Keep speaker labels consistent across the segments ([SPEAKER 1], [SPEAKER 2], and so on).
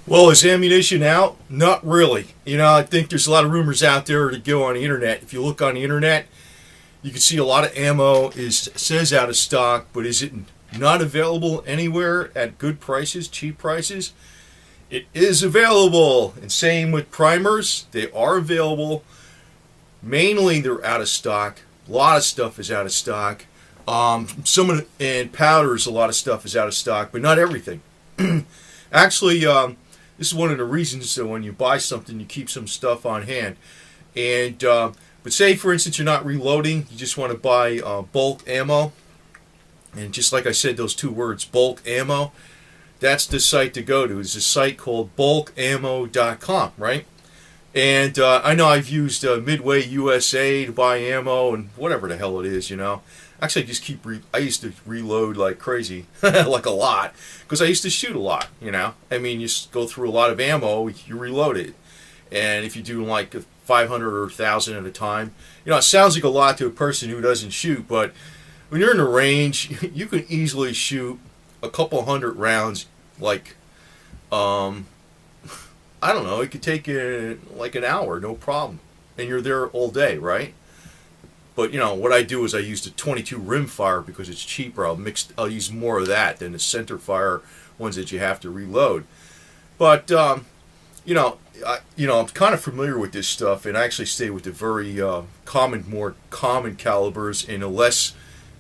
[SPEAKER 1] Well, is ammunition out? Not really. I think there's a lot of rumors out there to go on the internet. If you look on the internet, you can see a lot of ammo says out of stock, but is it not available anywhere at good prices, cheap prices? It is available. And same with primers. They are available. Mainly they're out of stock. A lot of stuff is out of stock. And powders, a lot of stuff is out of stock, but not everything. Actually, this is one of the reasons that when you buy something, you keep some stuff on hand. And but say, for instance, you're not reloading, you just want to buy bulk ammo. And just like I said, those two words, bulk ammo, that's the site to go to. It's a site called bulkammo.com, right? And I know I've used Midway USA to buy ammo and whatever the hell it is, Actually, I just I used to reload like crazy, like a lot, because I used to shoot a lot, I mean, you go through a lot of ammo, you reload it. And if you do like 500 or 1,000 at a time, it sounds like a lot to a person who doesn't shoot, but when you're in the range, you can easily shoot a couple hundred rounds, like, I don't know, it could take like an hour, no problem. And you're there all day, right? But, what I do is I use the 22 rimfire because it's cheaper. I'll use more of that than the center fire ones that you have to reload. But, I'm kind of familiar with this stuff, and I actually stay with the very more common calibers and the less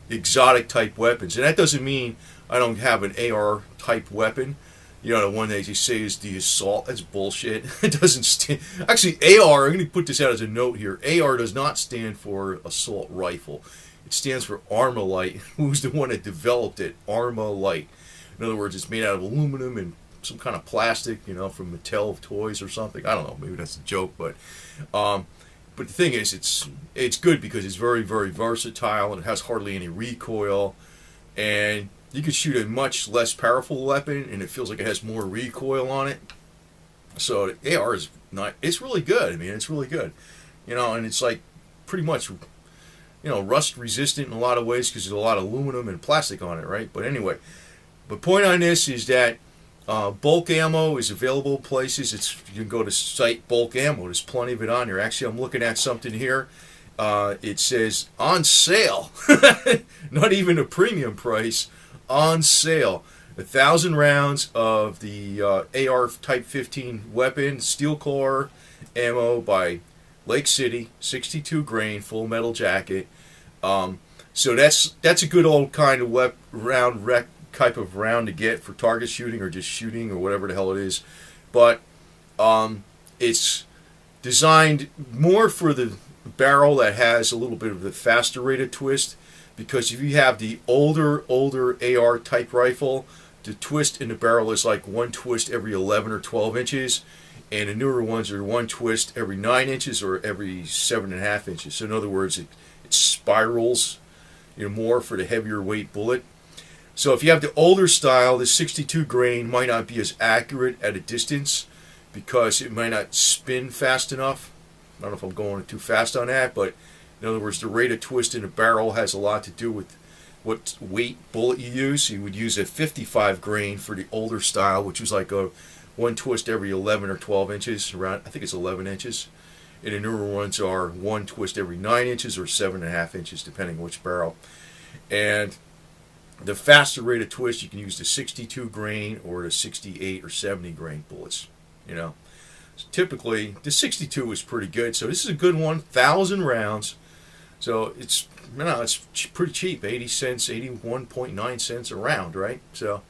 [SPEAKER 1] exotic type weapons. And that doesn't mean I don't have an AR type weapon. The one that you say is the assault. That's bullshit. It doesn't stand. Actually, AR, I'm going to put this out as a note here. AR does not stand for assault rifle. It stands for Armalite, who's the one that developed it. Armalite. In other words, it's made out of aluminum and some kind of plastic, from Mattel toys or something. I don't know. Maybe that's a joke, but the thing is, it's good because it's very, very versatile and it has hardly any recoil, and you can shoot a much less powerful weapon, and it feels like it has more recoil on it. So the AR is it's really good. I mean, it's really good. And it's like pretty much, rust resistant in a lot of ways because there's a lot of aluminum and plastic on it, right? But anyway, the point on this is that bulk ammo is available places. You can go to site bulk ammo. There's plenty of it on there. Actually, I'm looking at something here. It says on sale. Not even a premium price. On sale, 1,000 rounds of the AR Type 15 weapon, steel core ammo by Lake City, 62 grain, full metal jacket. So that's a good old kind of type of round to get for target shooting or just shooting or whatever the hell it is. But it's designed more for the barrel that has a little bit of the faster rate of twist. Because if you have the older AR type rifle, the twist in the barrel is like one twist every 11 or 12 inches, and the newer ones are one twist every 9 inches or every 7.5 inches. So in other words, it spirals, more for the heavier weight bullet. So if you have the older style, the 62 grain might not be as accurate at a distance because it might not spin fast enough. I don't know if I'm going too fast on that, but in other words, the rate of twist in a barrel has a lot to do with what weight bullet you use. So you would use a 55 grain for the older style, which was like a one twist every 11 or 12 inches. Around, I think it's 11 inches. And the newer ones are one twist every 9 inches or 7.5 inches, depending which barrel. And the faster rate of twist, you can use the 62 grain or the 68 or 70 grain bullets. So typically, the 62 is pretty good. So this is a good one, 1,000 rounds. So it's pretty cheap, 80 cents, 81.9 cents a round, right? So,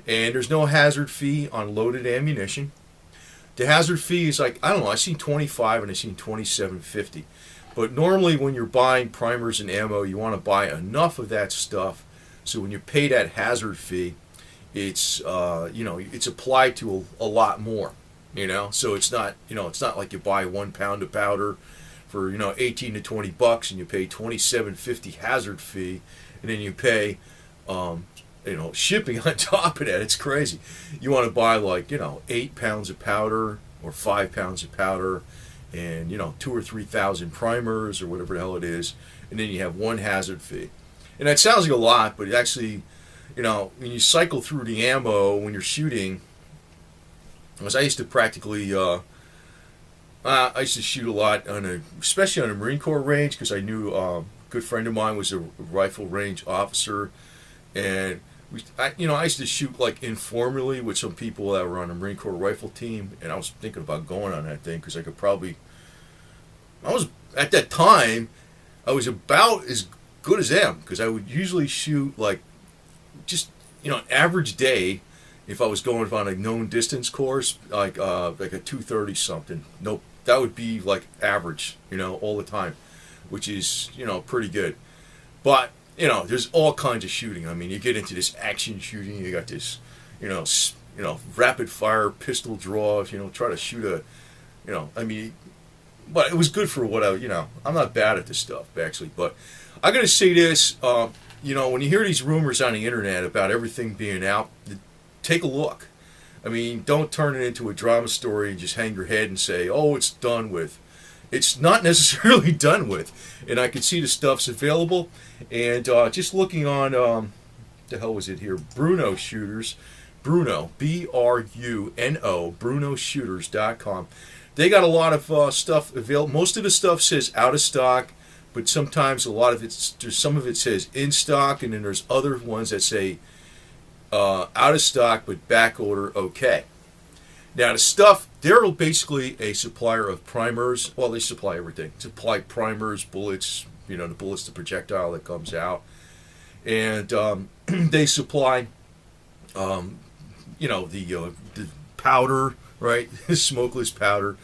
[SPEAKER 1] and there's no hazard fee on loaded ammunition. The hazard fee is like, I don't know, I've seen 25 and I've seen 27.50. But normally when you're buying primers and ammo, you want to buy enough of that stuff so when you pay that hazard fee, it's it's applied to a lot more. So it's not like you buy 1 pound of powder for 18 to 20 bucks and you pay $27.50 hazard fee, and then you pay shipping on top of that. It's crazy. You want to buy like 8 pounds of powder or 5 pounds of powder, and 2,000 or 3,000 primers or whatever the hell it is, and then you have one hazard fee. And that sounds like a lot, but actually, when you cycle through the ammo when you're shooting, was I used to practically I used to shoot a lot especially on a Marine Corps range because I knew a good friend of mine was a rifle range officer, and I used to shoot like informally with some people that were on a Marine Corps rifle team, and I was thinking about going on that thing because I was at that time I was about as good as them because I would usually shoot like just an average day. If I was going on a known distance course, like a 230 something, nope, that would be like average, all the time, which is pretty good. But there's all kinds of shooting. I mean, you get into this action shooting. You got this, rapid fire pistol draw. Try to shoot I mean, but it was good for what I'm not bad at this stuff actually, but I gotta say this. When you hear these rumors on the internet about everything being out, take a look. I mean, don't turn it into a drama story and just hang your head and say, "Oh, it's done with." It's not necessarily done with, and I can see the stuff's available. And just looking on, the hell was it here? Bruno Shooters, Bruno Bruno, BrunoShooters.com. They got a lot of stuff available. Most of the stuff says out of stock, but sometimes some of it says in stock, and then there's other ones that say out of stock but back order okay. Now the stuff, they're basically a supplier of primers. Well, they supply everything. Supply primers, bullets, the bullets, the projectile that comes out, and they supply the powder, right? Smokeless powder.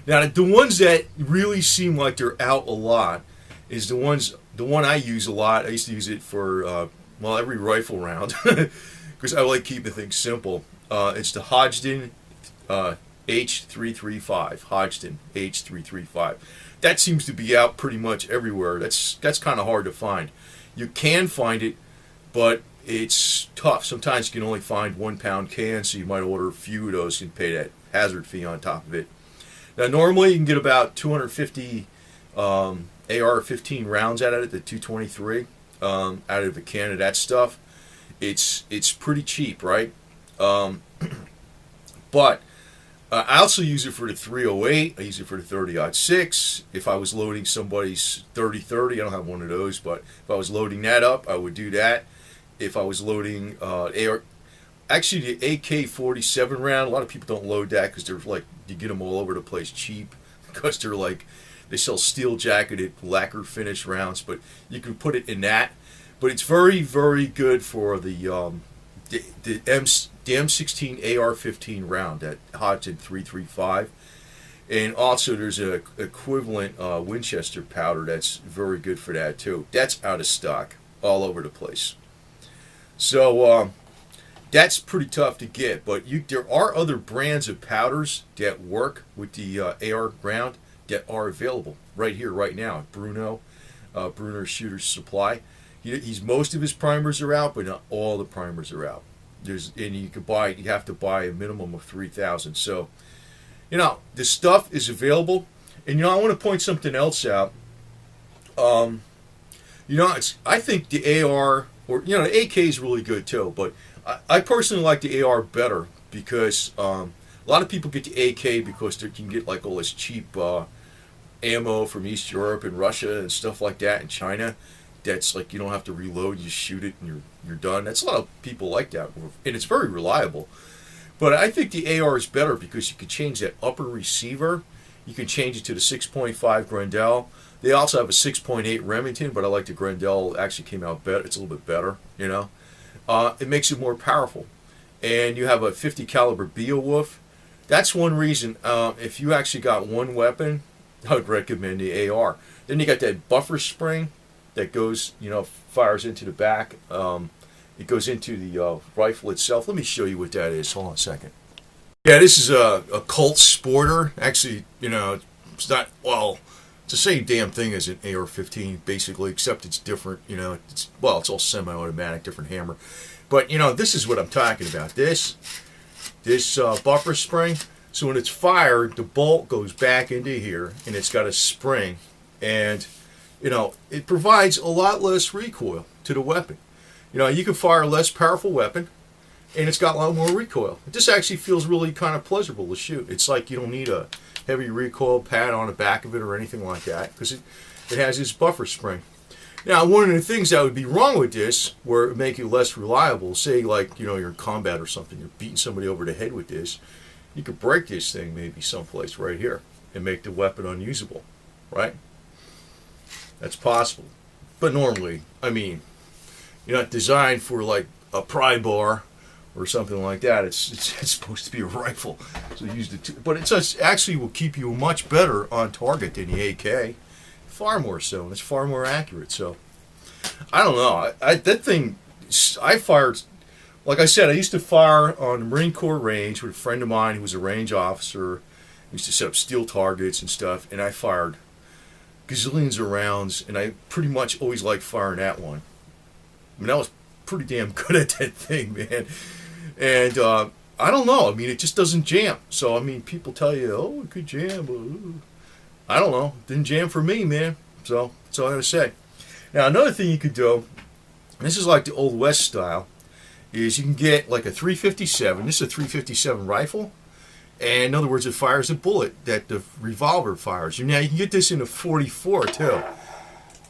[SPEAKER 1] Now the ones that really seem like they're out a lot is the one I use a lot. I used to use it for every rifle round because I like keeping things simple. It's the Hodgdon H335. Hodgdon H335. That seems to be out pretty much everywhere. That's kind of hard to find. You can find it, but it's tough. Sometimes you can only find 1 pound cans, so you might order a few of those and pay that hazard fee on top of it. Now normally you can get about 250 AR-15 rounds out of it, the 223 out of a can of that stuff. It's pretty cheap, right? But I also use it for the 308. I use it for the 30-06. If I was loading somebody's 30-30, I don't have one of those, but if I was loading that up, I would do that. If I was loading actually the AK-47 round, a lot of people don't load that because they're like, you get them all over the place cheap because they're like, they sell steel jacketed lacquer finish rounds, but you can put it in that. But it's very, very good for the M16 AR-15 round, that Hodgdon 335. And also there's an equivalent Winchester powder that's very good for that too. That's out of stock all over the place. So that's pretty tough to get, but there are other brands of powders that work with the AR round that are available right here, right now at Bruno Shooter's Supply. Most of his primers are out, but not all the primers are out. And you have to buy a minimum of 3,000. So, the stuff is available. And I want to point something else out. I think the AR, or the AK is really good too, but I personally like the AR better because a lot of people get the AK because they can get like all this cheap ammo from East Europe and Russia and stuff like that, and China. That's like you don't have to reload, you just shoot it and you're done. That's a lot of people like that, and it's very reliable. But I think the AR is better because you can change that upper receiver. You can change it to the 6.5 Grendel. They also have a 6.8 Remington, but I like the Grendel. Actually came out better. It's a little bit better, It makes it more powerful. And you have a 50 caliber Beowulf. That's one reason. If you actually got one weapon, I would recommend the AR. Then you got that buffer spring that goes, fires into the back. It goes into the rifle itself. Let me show you what that is. Hold on a second. Yeah, this is a Colt Sporter. Actually, it's not, it's the same damn thing as an AR-15, basically, except it's different. It's all semi-automatic, different hammer. But, this is what I'm talking about. This buffer spring. So when it's fired, the bolt goes back into here, and it's got a spring. And it provides a lot less recoil to the weapon. You can fire a less powerful weapon, and it's got a lot more recoil. It just actually feels really kind of pleasurable to shoot. It's like you don't need a heavy recoil pad on the back of it or anything like that, because it has this buffer spring. Now, one of the things that would be wrong with this, where it would make you less reliable, say like, you know, you're in combat or something, you're beating somebody over the head with this, you could break this thing maybe someplace right here and make the weapon unusable, right? That's possible. But normally, I mean, you're not designed for like a pry bar or something like that. It's supposed to be a rifle, so use the but it's actually will keep you much better on target than the AK, far more so, and it's far more accurate. So I don't know. That thing, I fired. Like I said, I used to fire on the Marine Corps range with a friend of mine who was a range officer. We used to set up steel targets and stuff, and I fired gazillions of rounds, and I pretty much always liked firing that one. I mean, I was pretty damn good at that thing, man. And I don't know. I mean, it just doesn't jam. So, I mean, people tell you, oh, it could jam. I don't know. It didn't jam for me, man. So, that's all I got to say. Now, another thing you could do, this is like the Old West style, is you can get like a 357. This is a 357 rifle. And in other words, it fires a bullet that the revolver fires. Now, you can get this in a 44, too.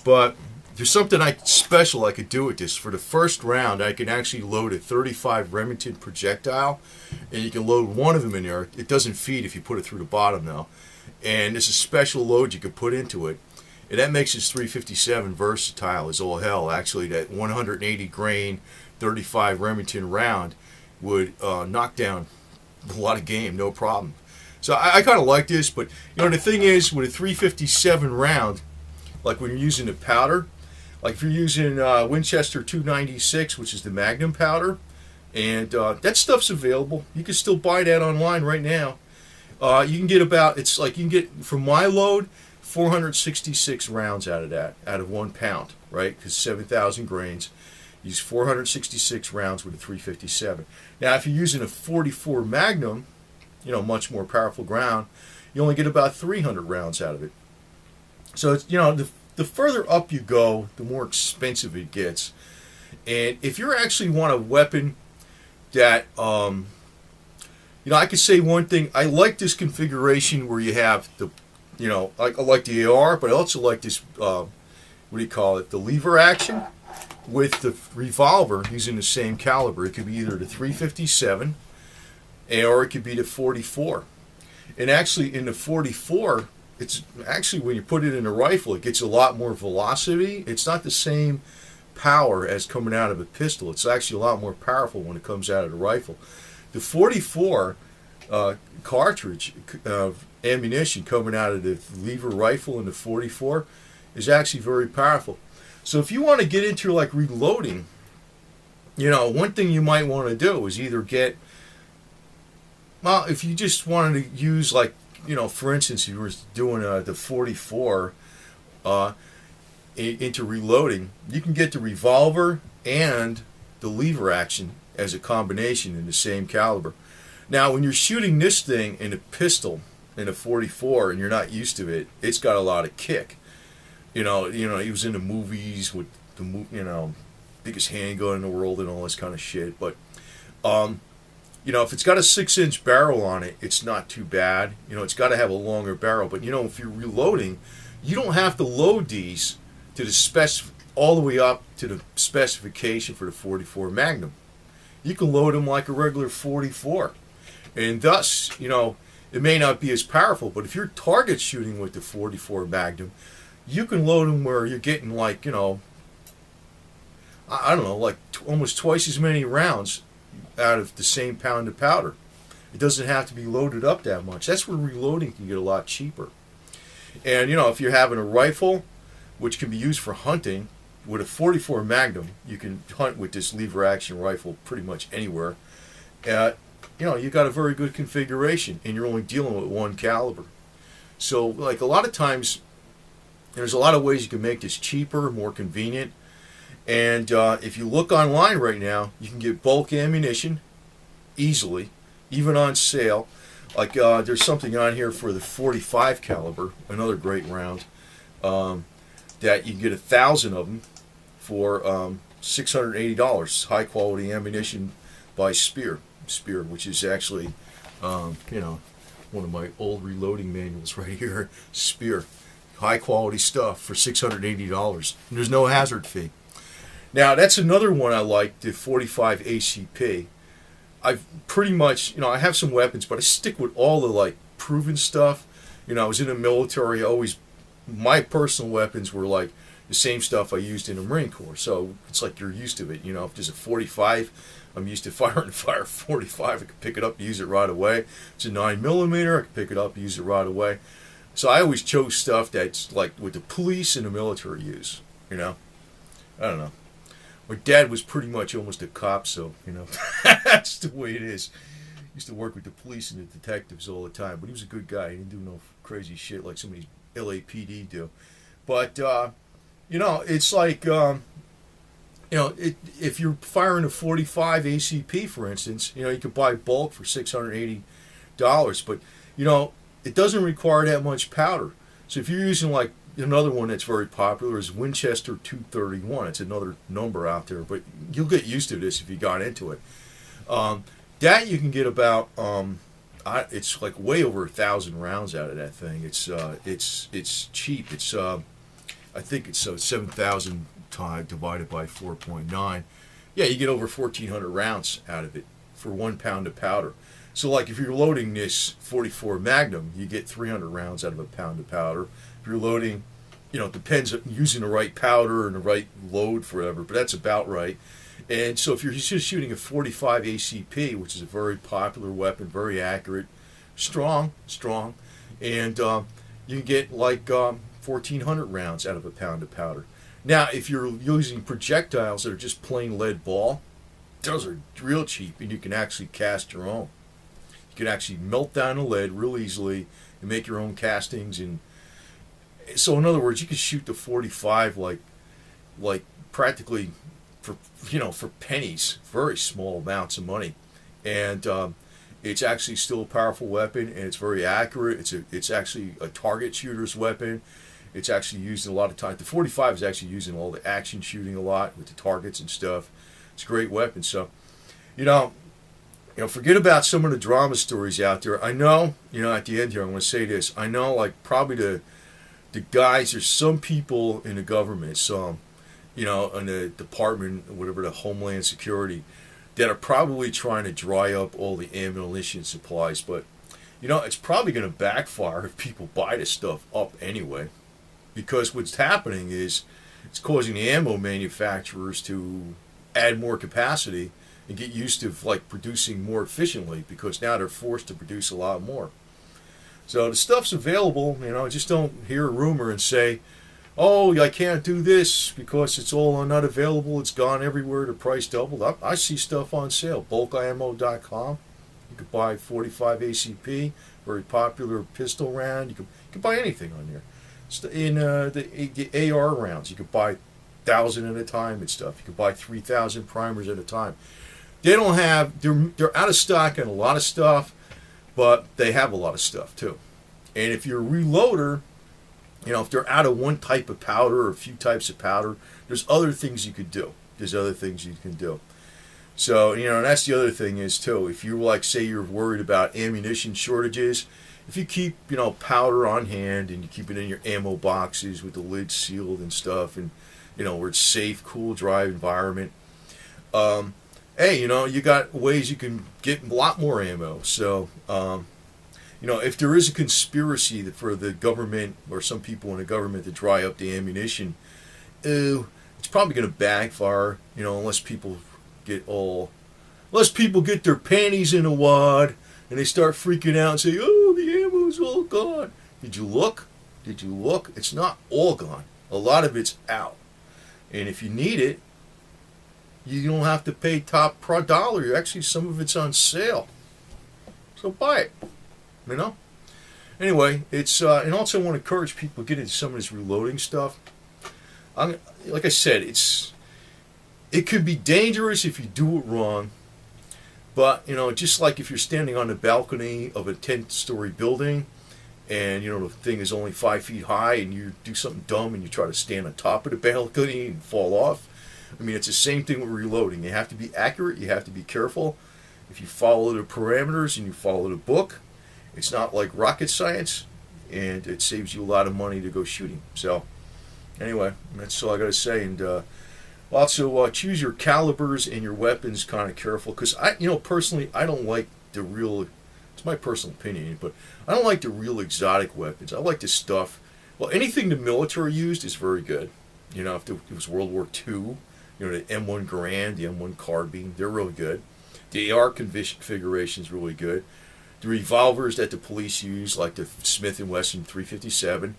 [SPEAKER 1] But there's something special I could do with this. For the first round, I can actually load a 35 Remington projectile, and you can load one of them in there. It doesn't feed if you put it through the bottom, though. And there's a special load you can put into it, and that makes this 357 versatile as all hell. Actually, that 180 grain 35 Remington round would knock down a lot of game, no problem. So I kind of like this, but you know the thing is, with a 357 round, like when you're using the powder, like if you're using Winchester 296, which is the Magnum powder, and that stuff's available. You can still buy that online right now. You can get about, it's like you can get, from my load, 466 rounds out of that, out of 1 pound, right? Because 7,000 grains. Use 466 rounds with a 357. Now, if you're using a 44 Magnum, you know, much more powerful round, you only get about 300 rounds out of it. So, it's, you know, the further up you go, the more expensive it gets. And if you actually want a weapon that, you know, I could say one thing. I like this configuration where you have the, you know, I like the AR, but I also like this, what do you call it, the lever action with the revolver using the same caliber. It could be either the 357 or it could be the 44. And actually in the 44, it's actually, when you put it in a rifle, it gets a lot more velocity. It's not the same power as coming out of a pistol. It's actually a lot more powerful when it comes out of the rifle. The 44 cartridge ammunition coming out of the lever rifle in the 44 is actually very powerful. So if you want to get into like reloading, you know, one thing you might want to do is either get, well, if you just wanted to use, like, you know, for instance, you were doing the 44 into reloading, you can get the revolver and the lever action as a combination in the same caliber. Now, when you're shooting this thing in a pistol in a 44 and you're not used to it, it's got a lot of kick. You know, he was in the movies with the, you know, biggest handgun in the world and all this kind of shit. But, you know, if it's got a 6-inch barrel on it, it's not too bad. You know, it's got to have a longer barrel. But, you know, if you're reloading, you don't have to load these to the all the way up to the specification for the 44 Magnum. You can load them like a regular 44. And thus, you know, it may not be as powerful, but if you're target shooting with the 44 Magnum, you can load them where you're getting, like, you know, I don't know, like almost twice as many rounds out of the same pound of powder. It doesn't have to be loaded up that much. That's where reloading can get a lot cheaper. And, you know, if you're having a rifle, which can be used for hunting, with a 44 Magnum, you can hunt with this lever action rifle pretty much anywhere. You know, you got a very good configuration, and you're only dealing with one caliber. So, like, a lot of times, there's a lot of ways you can make this cheaper, more convenient. And if you look online right now, you can get bulk ammunition easily, even on sale. Like, there's something on here for the 45 caliber, another great round, that you can get 1,000 of them for $680. High quality ammunition, by Spear, which is actually, one of my old reloading manuals right here. Spear, high quality stuff for $680. And there's no hazard fee. Now that's another one I like, the 45 ACP. I've pretty much, I have some weapons, but I stick with all the like proven stuff. I was in the military. My personal weapons were like the same stuff I used in the Marine Corps. So it's like you're used to it. If there's a 45, I'm used to firing a fire 45. I can pick it up, use it right away. It's a 9mm. I can pick it up, use it right away. So I always chose stuff that's like what the police and the military use. I don't know. My dad was pretty much almost a cop, so, that's the way it is. He used to work with the police and the detectives all the time, but he was a good guy. He didn't do no crazy shit like some of these LAPD do. But, it's like, if you're firing a 45 ACP, for instance, you can buy bulk for $680, but, it doesn't require that much powder. So if you're using like, another one that's very popular is Winchester 231. It's another number out there, but you'll get used to this if you got into it. That you can get about, it's like way over 1,000 rounds out of that thing. It's cheap. It's I think it's 7,000 divided by 4.9. Yeah, you get over 1,400 rounds out of it for 1 pound of powder. So like if you're loading this 44 Magnum, you get 300 rounds out of a pound of powder. If you're loading, it depends on using the right powder and the right load forever, but that's about right. And so if you're just shooting a 45 ACP, which is a very popular weapon, very accurate, strong, and you can get like 1,400 rounds out of a pound of powder. Now, if you're using projectiles that are just plain lead ball, those are real cheap, and you can actually cast your own. You can actually melt down the lead real easily and make your own castings. And so, in other words, you can shoot the 45 like practically for pennies, very small amounts of money, and it's actually still a powerful weapon, and it's very accurate. It's actually a target shooter's weapon. It's actually used in a lot of times. The 45 is actually used in all the action shooting a lot with the targets and stuff. It's a great weapon. So, forget about some of the drama stories out there. I know, at the end here, I'm going to say this. I know, like, probably the guys, there's some people in the government, some, in the department, whatever, the Homeland Security, that are probably trying to dry up all the ammunition supplies. But, it's probably going to backfire if people buy this stuff up anyway. Because what's happening is it's causing the ammo manufacturers to add more capacity and get used to like producing more efficiently, because now they're forced to produce a lot more. So the stuff's available. Just don't hear a rumor and say, oh, I can't do this because it's all not available, it's gone everywhere, the price doubled. I see stuff on sale. bulkimo.com. You could buy 45 ACP, very popular pistol round. You could buy anything on there. In the AR rounds, you could buy 1,000 at a time and stuff. You could buy 3,000 primers at a time. They don't have, they're out of stock on a lot of stuff, but they have a lot of stuff too. And if you're a reloader, if they're out of one type of powder or a few types of powder, there's other things you could do. There's other things you can do. So, and that's the other thing is too, if you like, say you're worried about ammunition shortages, if you keep, powder on hand and you keep it in your ammo boxes with the lid sealed and stuff, and, where it's safe, cool, dry environment, hey, you got ways you can get a lot more ammo. So, if there is a conspiracy for the government or some people in the government to dry up the ammunition, it's probably going to backfire, unless people get their panties in a wad and they start freaking out and say, oh, the ammo's all gone. Did you look? It's not all gone. A lot of it's out. And if you need it, you don't have to pay top dollar. Actually, some of it's on sale. So buy it. Anyway, it's and also I want to encourage people to get into some of this reloading stuff. Like I said, it could be dangerous if you do it wrong. But, just like if you're standing on the balcony of a 10-story building and, the thing is only 5 feet high and you do something dumb and you try to stand on top of the balcony and fall off, I mean, it's the same thing with reloading. You have to be accurate. You have to be careful. If you follow the parameters and you follow the book, it's not like rocket science, and it saves you a lot of money to go shooting. So, anyway, that's all I got to say. And also, choose your calibers and your weapons kind of careful, because personally, I don't like the real. It's my personal opinion, but I don't like the real exotic weapons. I like the stuff. Well, anything the military used is very good. If it was World War II, the M1 Garand, the M1 carbine, they're really good. The AR configuration is really good. The revolvers that the police use, like the Smith & Wesson 357,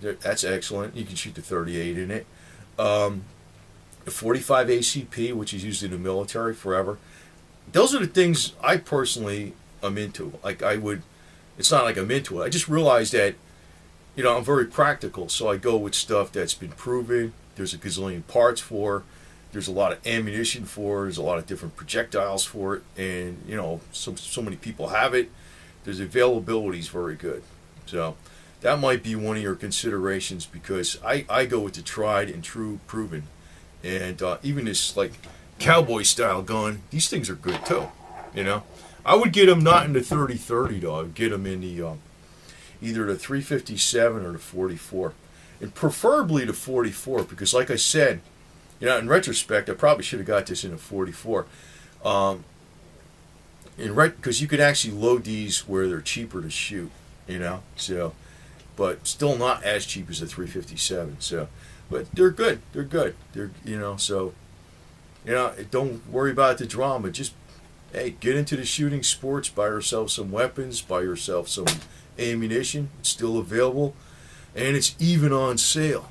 [SPEAKER 1] that's excellent. You can shoot the 38 in it. The 45 ACP, which is used in the military forever. Those are the things I personally am into. It's not like I'm into it. I just realized that, I'm very practical, so I go with stuff that's been proven. There's a gazillion parts for. There's a lot of ammunition for. There's a lot of different projectiles for it, and so many people have it. There's availability is very good, so that might be one of your considerations, because I go with the tried and true, proven, and even this like cowboy style gun. These things are good too. I would get them not in the 30-30 though. I would get them in the either the 357 or the 44, and preferably the 44, because like I said, in retrospect, I probably should have got this in a 44. Because you could actually load these where they're cheaper to shoot, so, but still not as cheap as the 357. So, but they're good. They're good. So, don't worry about the drama. Just, hey, get into the shooting sports. Buy yourself some weapons. Buy yourself some ammunition. It's still available, and it's even on sale.